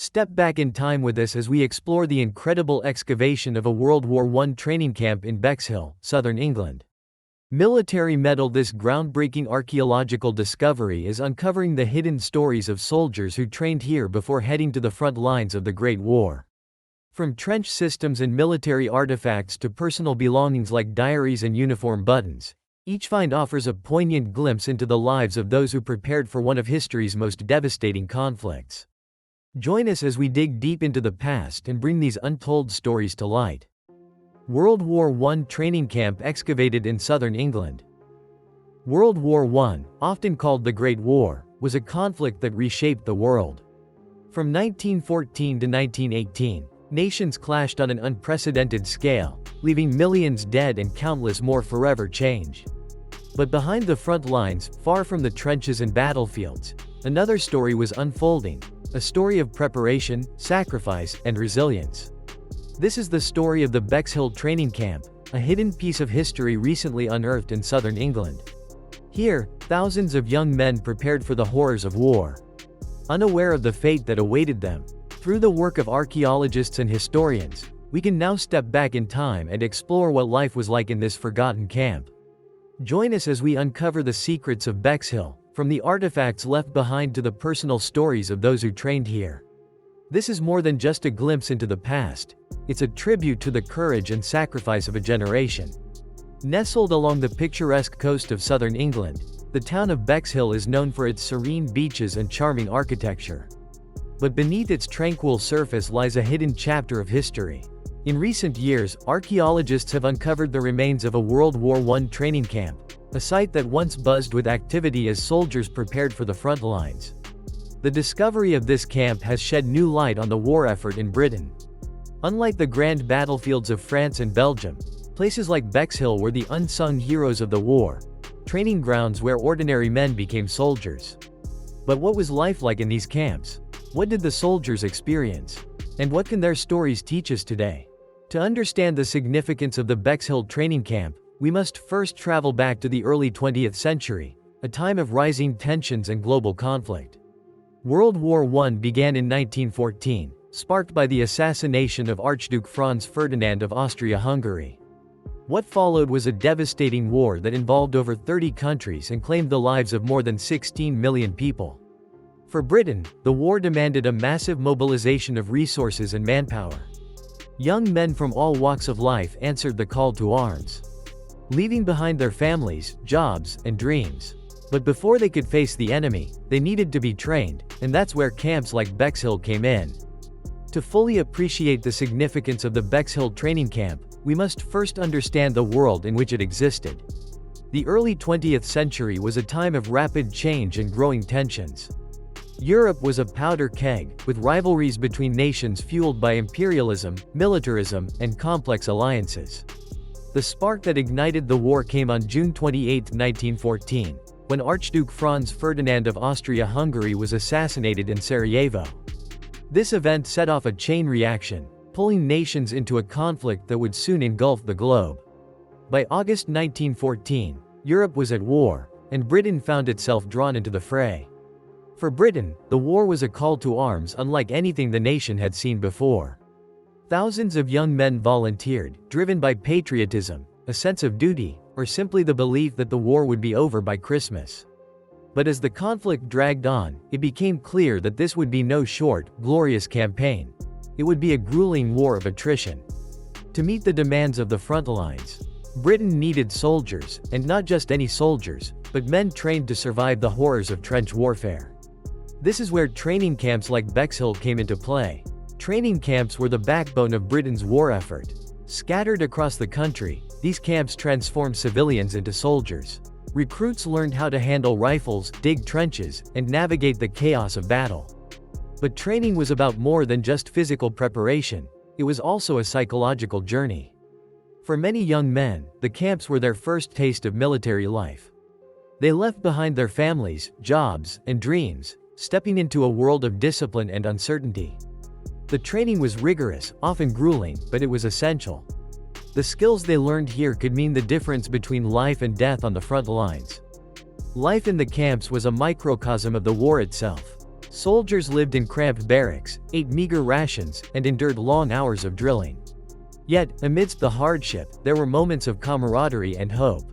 Step back in time with us as we explore the incredible excavation of a World War I training camp in Bexhill, southern England. Military Medal. This groundbreaking archaeological discovery is uncovering the hidden stories of soldiers who trained here before heading to the front lines of the Great War. From trench systems and military artifacts to personal belongings like diaries and uniform buttons, each find offers a poignant glimpse into the lives of those who prepared for one of history's most devastating conflicts. Join us as we dig deep into the past and bring these untold stories to light. World War I training camp excavated in southern England. World War I, often called the Great War, was a conflict that reshaped the world. From 1914 to 1918, nations clashed on an unprecedented scale, leaving millions dead and countless more forever changed. But behind the front lines, far from the trenches and battlefields, another story was unfolding, a story of preparation, sacrifice, and resilience. This is the story of the Bexhill training camp, a hidden piece of history recently unearthed in southern England. Here, thousands of young men prepared for the horrors of war. Unaware of the fate that awaited them, through the work of archaeologists and historians, we can now step back in time and explore what life was like in this forgotten camp. Join us as we uncover the secrets of Bexhill, from the artifacts left behind to the personal stories of those who trained here. This is more than just a glimpse into the past, it's a tribute to the courage and sacrifice of a generation. Nestled along the picturesque coast of southern England, the town of Bexhill is known for its serene beaches and charming architecture. But beneath its tranquil surface lies a hidden chapter of history. In recent years, archaeologists have uncovered the remains of a World War I training camp, a site that once buzzed with activity as soldiers prepared for the front lines. The discovery of this camp has shed new light on the war effort in Britain. Unlike the grand battlefields of France and Belgium, places like Bexhill were the unsung heroes of the war, training grounds where ordinary men became soldiers. But what was life like in these camps? What did the soldiers experience? And what can their stories teach us today? To understand the significance of the Bexhill training camp, we must first travel back to the early 20th century, a time of rising tensions and global conflict. World War I began in 1914, sparked by the assassination of Archduke Franz Ferdinand of Austria-Hungary. What followed was a devastating war that involved over 30 countries and claimed the lives of more than 16 million people. For Britain, the war demanded a massive mobilization of resources and manpower. Young men from all walks of life answered the call to arms, leaving behind their families, jobs, and dreams. But before they could face the enemy, they needed to be trained, and that's where camps like Bexhill came in. To fully appreciate the significance of the Bexhill training camp, we must first understand the world in which it existed. The early 20th century was a time of rapid change and growing tensions. Europe was a powder keg, with rivalries between nations fueled by imperialism, militarism, and complex alliances. The spark that ignited the war came on June 28, 1914, when Archduke Franz Ferdinand of Austria-Hungary was assassinated in Sarajevo. This event set off a chain reaction, pulling nations into a conflict that would soon engulf the globe. By August 1914, Europe was at war, and Britain found itself drawn into the fray. For Britain, the war was a call to arms unlike anything the nation had seen before. Thousands of young men volunteered, driven by patriotism, a sense of duty, or simply the belief that the war would be over by Christmas. But as the conflict dragged on, it became clear that this would be no short, glorious campaign. It would be a grueling war of attrition. To meet the demands of the front lines, Britain needed soldiers, and not just any soldiers, but men trained to survive the horrors of trench warfare. This is where training camps like Bexhill came into play. Training camps were the backbone of Britain's war effort. Scattered across the country, these camps transformed civilians into soldiers. Recruits learned how to handle rifles, dig trenches, and navigate the chaos of battle. But training was about more than just physical preparation, it was also a psychological journey. For many young men, the camps were their first taste of military life. They left behind their families, jobs, and dreams, stepping into a world of discipline and uncertainty. The training was rigorous, often grueling, but it was essential. The skills they learned here could mean the difference between life and death on the front lines. Life in the camps was a microcosm of the war itself. Soldiers lived in cramped barracks, ate meager rations, and endured long hours of drilling. Yet, amidst the hardship, there were moments of camaraderie and hope.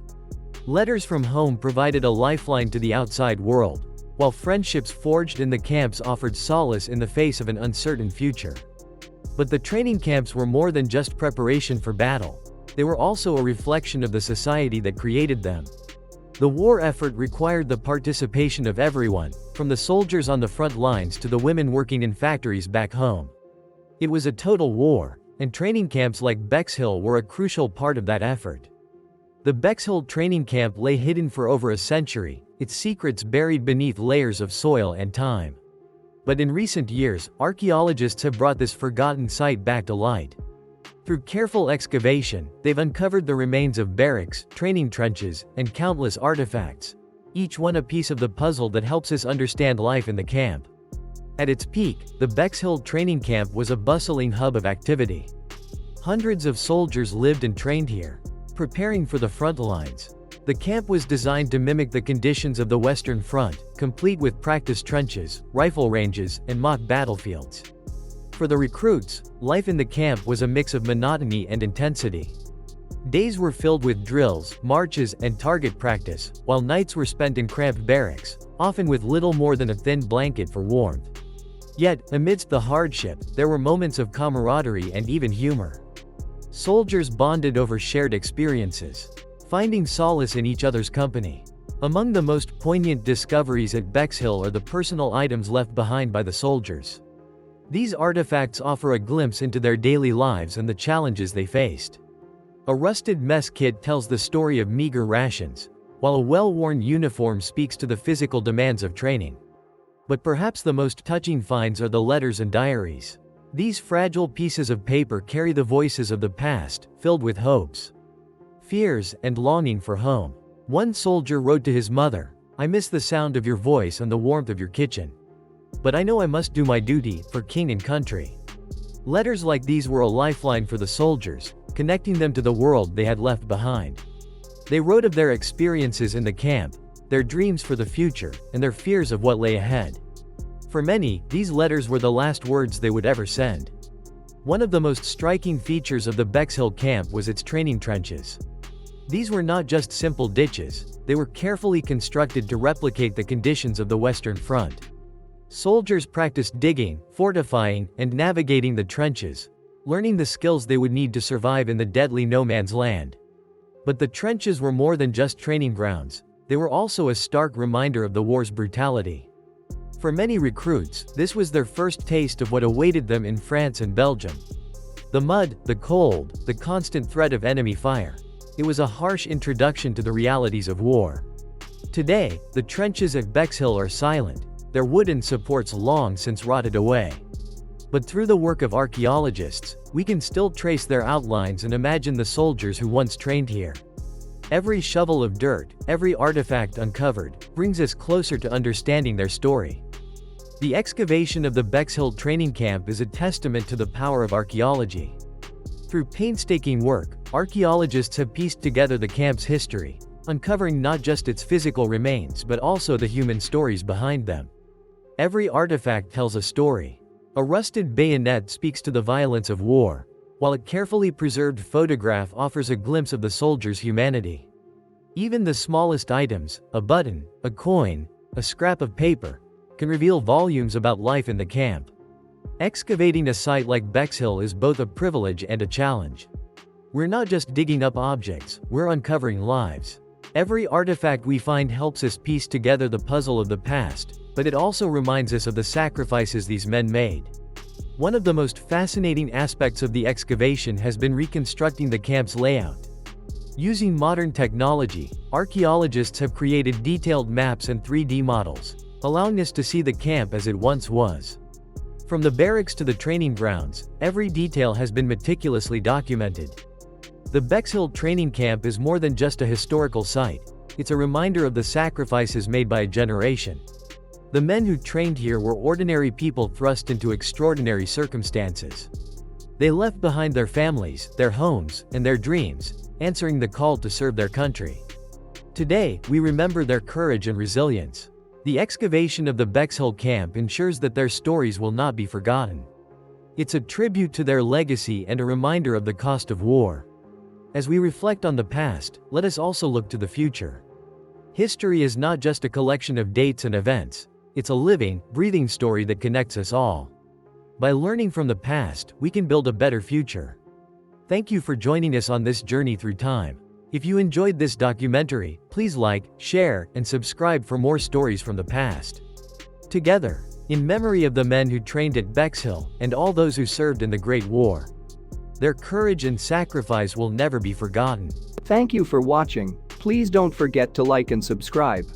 Letters from home provided a lifeline to the outside world, while friendships forged in the camps offered solace in the face of an uncertain future. But the training camps were more than just preparation for battle. They were also a reflection of the society that created them. The war effort required the participation of everyone, from the soldiers on the front lines to the women working in factories back home. It was a total war, and training camps like Bexhill were a crucial part of that effort. The Bexhill training camp lay hidden for over a century, its secrets buried beneath layers of soil and time. But in recent years, archaeologists have brought this forgotten site back to light. Through careful excavation, they've uncovered the remains of barracks, training trenches, and countless artifacts, each one a piece of the puzzle that helps us understand life in the camp. At its peak, the Bexhill training camp was a bustling hub of activity. Hundreds of soldiers lived and trained here, preparing for the front lines. The camp was designed to mimic the conditions of the Western Front, complete with practice trenches, rifle ranges, and mock battlefields. For the recruits, life in the camp was a mix of monotony and intensity. Days were filled with drills, marches, and target practice, while nights were spent in cramped barracks, often with little more than a thin blanket for warmth. Yet, amidst the hardship, there were moments of camaraderie and even humor. Soldiers bonded over shared experiences, finding solace in each other's company. Among the most poignant discoveries at Bexhill are the personal items left behind by the soldiers. These artifacts offer a glimpse into their daily lives and the challenges they faced. A rusted mess kit tells the story of meager rations, while a well-worn uniform speaks to the physical demands of training. But perhaps the most touching finds are the letters and diaries. These fragile pieces of paper carry the voices of the past, filled with hopes, fears, and longing for home. One soldier wrote to his mother, "I miss the sound of your voice and the warmth of your kitchen. But I know I must do my duty, for king and country." Letters like these were a lifeline for the soldiers, connecting them to the world they had left behind. They wrote of their experiences in the camp, their dreams for the future, and their fears of what lay ahead. For many, these letters were the last words they would ever send. One of the most striking features of the Bexhill camp was its training trenches. These were not just simple ditches, they were carefully constructed to replicate the conditions of the Western Front. Soldiers practiced digging, fortifying, and navigating the trenches, learning the skills they would need to survive in the deadly no-man's land. But the trenches were more than just training grounds, they were also a stark reminder of the war's brutality. For many recruits, this was their first taste of what awaited them in France and Belgium. The mud, the cold, the constant threat of enemy fire. It was a harsh introduction to the realities of war. Today, the trenches at Bexhill are silent, their wooden supports long since rotted away. But through the work of archaeologists, we can still trace their outlines and imagine the soldiers who once trained here. Every shovel of dirt, every artifact uncovered, brings us closer to understanding their story. The excavation of the Bexhill training camp is a testament to the power of archaeology. Through painstaking work, archaeologists have pieced together the camp's history, uncovering not just its physical remains but also the human stories behind them. Every artifact tells a story. A rusted bayonet speaks to the violence of war, while a carefully preserved photograph offers a glimpse of the soldier's humanity. Even the smallest items, a button, a coin, a scrap of paper, can reveal volumes about life in the camp. Excavating a site like Bexhill is both a privilege and a challenge. We're not just digging up objects, we're uncovering lives. Every artifact we find helps us piece together the puzzle of the past, but it also reminds us of the sacrifices these men made. One of the most fascinating aspects of the excavation has been reconstructing the camp's layout. Using modern technology, archaeologists have created detailed maps and 3D models, allowing us to see the camp as it once was. From the barracks to the training grounds, every detail has been meticulously documented. The Bexhill training camp is more than just a historical site, it's a reminder of the sacrifices made by a generation. The men who trained here were ordinary people thrust into extraordinary circumstances. They left behind their families, their homes, and their dreams, answering the call to serve their country. Today, we remember their courage and resilience. The excavation of the Bexhill camp ensures that their stories will not be forgotten. It's a tribute to their legacy and a reminder of the cost of war. As we reflect on the past, let us also look to the future. History is not just a collection of dates and events, it's a living, breathing story that connects us all. By learning from the past, we can build a better future. Thank you for joining us on this journey through time. If you enjoyed this documentary, please like, share, and subscribe for more stories from the past. Together, in memory of the men who trained at Bexhill and all those who served in the Great War. Their courage and sacrifice will never be forgotten. Thank you for watching. Please don't forget to like and subscribe.